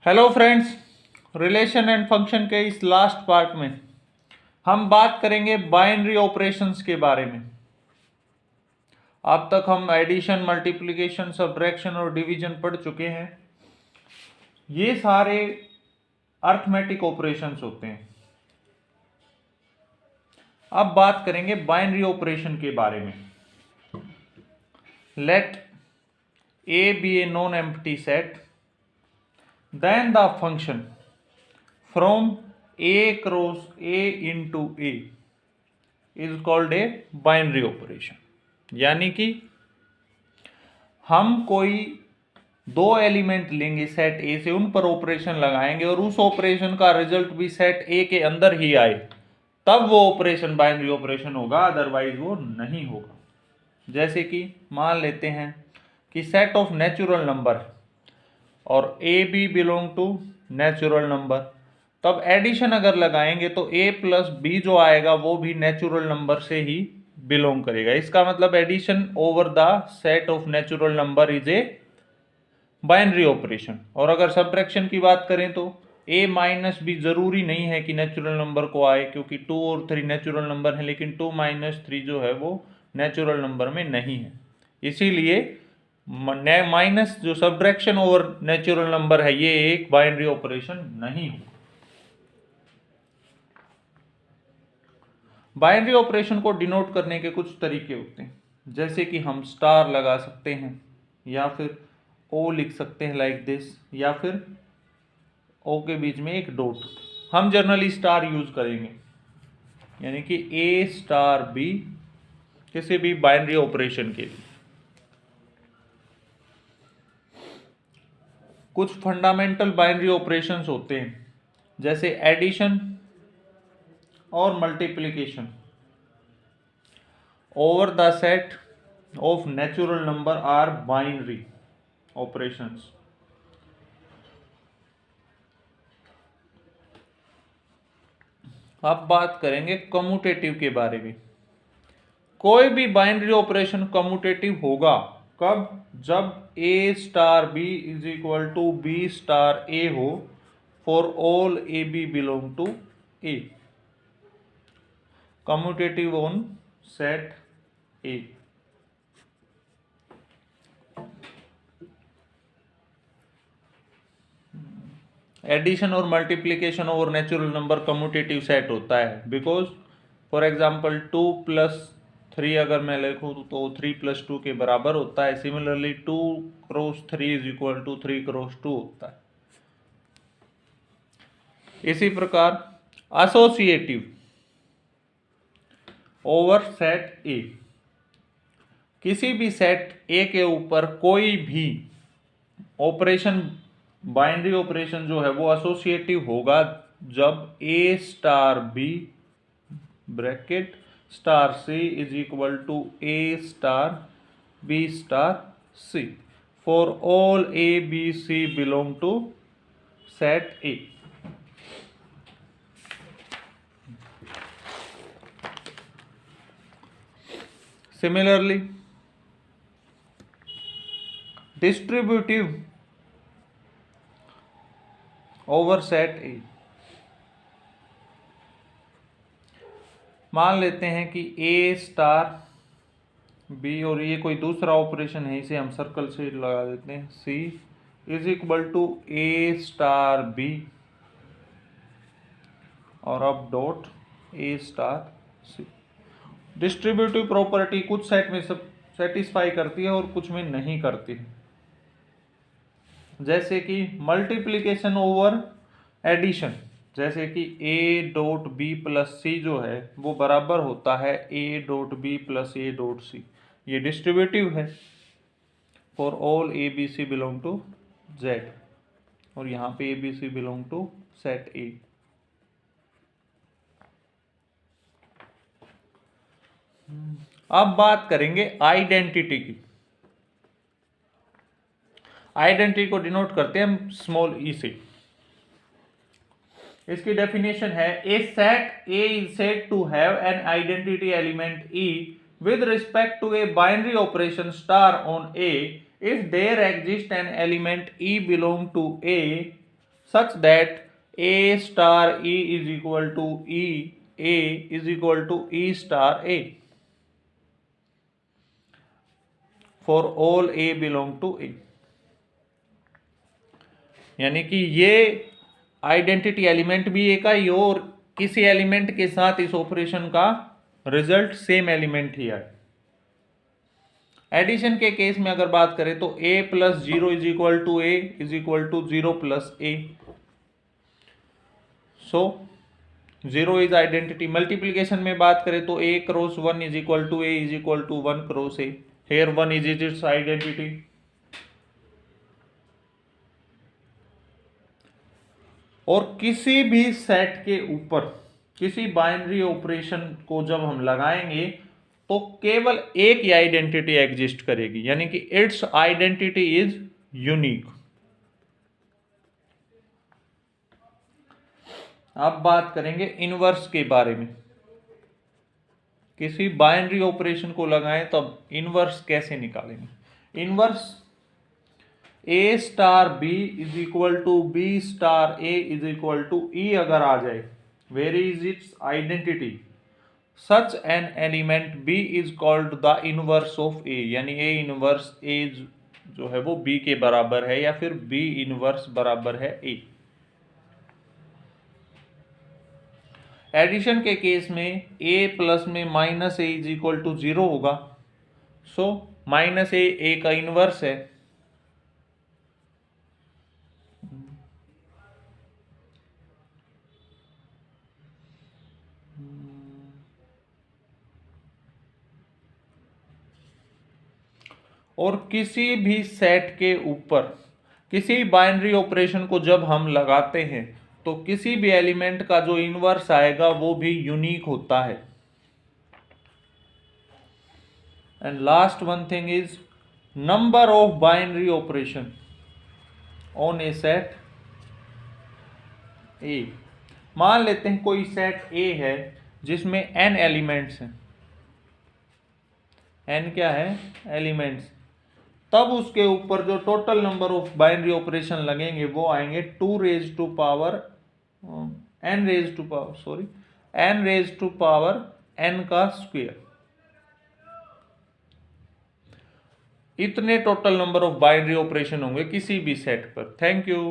Hello friends, relation and function के इस last part में हम बात करेंगे बाइनरी ऑपरेशंस के बारे में। अब तक हम एडिशन, मल्टीप्लिकेशन, सब्ट्रैक्शन और डिवीजन पढ़ चुके हैं। ये सारे अर्थमेटिक ऑपरेशंस होते हैं। अब बात करेंगे बाइनरी ऑपरेशन के बारे में। Let A be a non-empty set, then the function from A cross A into A is called a binary operation। यानी कि हम कोई दो एलिमेंट लेंगे सेट ए से, उन पर ऑपरेशन लगाएंगे और उस ऑपरेशन का रिजल्ट भी सेट ए के अंदर ही आए, तब वो ऑपरेशन बाइनरी ऑपरेशन होगा, अदरवाइज वो नहीं होगा। जैसे कि मान लेते हैं कि सेट ऑफ नेचुरल नंबर और A B belong to natural number, तब एडिशन अगर लगाएंगे तो a प्लस बी जो आएगा वो भी नेचुरल नंबर से ही बिलोंग करेगा। इसका मतलब addition over the set of natural number is a binary operation. और अगर सब्ट्रैक्शन की बात करें तो a माइनस बी जरूरी नहीं है कि नेचुरल नंबर को आए, क्योंकि 2 और 3 नेचुरल नंबर है, लेकिन 2 माइनस 3 जो है वो नेचुरल नंबर में नहीं है। इसीलिए माइनस जो सब्ट्रैक्शन ओवर नेचुरल नंबर है ये एक बाइनरी ऑपरेशन नहीं होगा। बाइनरी ऑपरेशन को डिनोट करने के कुछ तरीके होते हैं, जैसे कि हम स्टार लगा सकते हैं या फिर ओ लिख सकते हैं लाइक दिस, या फिर ओ के बीच में एक डॉट। हम जनरली स्टार यूज करेंगे, यानी कि ए स्टार बी किसी भी बाइनरी ऑपरेशन के लिए। कुछ फंडामेंटल बाइनरी ऑपरेशंस होते हैं, जैसे एडिशन और multiplication over the set of natural number are binary operations. अब बात करेंगे कम्यूटेटिव के बारे में। कोई भी बाइनरी ऑपरेशन कम्यूटेटिव होगा कब? जब a star b is equal to b star a हो for all A B belong to a। Commutative on set A। Addition और multiplication over natural number commutative set होता है, बिकॉज फॉर एग्जाम्पल 2 प्लस 3 अगर मैं लिखूँ तो 3 plus 2 के बराबर होता है। Similarly 2 cross 3 is equal to 3 cross 2 होता है। इसी प्रकार एसोसिएटिव ओवर सेट ए, किसी भी सेट ए के ऊपर कोई भी ऑपरेशन, बाइनरी ऑपरेशन जो है वो एसोसिएटिव होगा जब A star B bracket star C is equal to A star B star C for all A B C belong to set A. Similarly distributive over set A, मान लेते हैं कि ए star B, और ये कोई दूसरा ऑपरेशन है, इसे हम सर्कल से लगा देते हैं, C is equal to A star B और अब dot A star C. Distributive property कुछ सेट में सब सेटिस्फाई करती है और कुछ में नहीं करती है, जैसे कि मल्टीप्लिकेशन ओवर एडिशन, जैसे कि a dot B plus C जो है वो बराबर होता है a dot B plus a dot C. ये डिस्ट्रीब्यूटिव है for all A B C belong to z, और यहाँ पे A B C belong to set A. अब बात करेंगे आइडेंटिटी की। आइडेंटिटी को डिनोट करते हैं हम स्मॉल ई से। इसकी डेफिनेशन है a set A is said to have an identity element E with respect to a binary operation star on A if there exist an element E belong to A such that A star E is equal to E A is equal to E star A for all A belong to A. यानी कि ये identity element भी ए का ही हो और किसी element के साथ इस ऑपरेशन का रिजल्ट सेम एलिमेंट ही आए। एडिशन के केस में अगर बात करें तो a plus 0 is equal to A is equal to 0 plus A. So 0 is identity. Multiplication में बात करें तो a cross 1 is equal to A is equal to 1 cross A. Here 1 is its identity. और किसी भी सेट के ऊपर किसी बाइनरी ऑपरेशन को जब हम लगाएंगे तो केवल एक ही आइडेंटिटी एग्जिस्ट करेगी, यानी कि इट्स आइडेंटिटी इज यूनिक। अब बात करेंगे इनवर्स के बारे में। किसी बाइनरी ऑपरेशन को लगाएं तब इनवर्स कैसे निकालेंगे। Inverse A star B is equal to B star A is equal to E अगर आ जाए, where is its identity, such an element B is called the inverse of A, यानी A inverse ए जो है वो B के बराबर है या फिर बी इनवर्स बराबर है ए। एडिशन के केस में a प्लस में minus A is equal to 0 होगा। सो माइनस ए का इनवर्स है। और किसी भी सेट के ऊपर किसी बाइनरी ऑपरेशन को जब हम लगाते हैं तो किसी भी एलिमेंट का जो इनवर्स आएगा वो भी यूनिक होता है। And last one thing is number of binary operation on A set A. मान लेते हैं कोई सेट ए है जिसमें n एलिमेंट्स हैं। n क्या है? एलिमेंट्स। तब उसके ऊपर जो total number of binary operation लगेंगे वो आएंगे 2 raise to power n raise to power n raise to power n का स्क्वायर। इतने total number of binary operation होंगे किसी भी सेट पर। Thank you.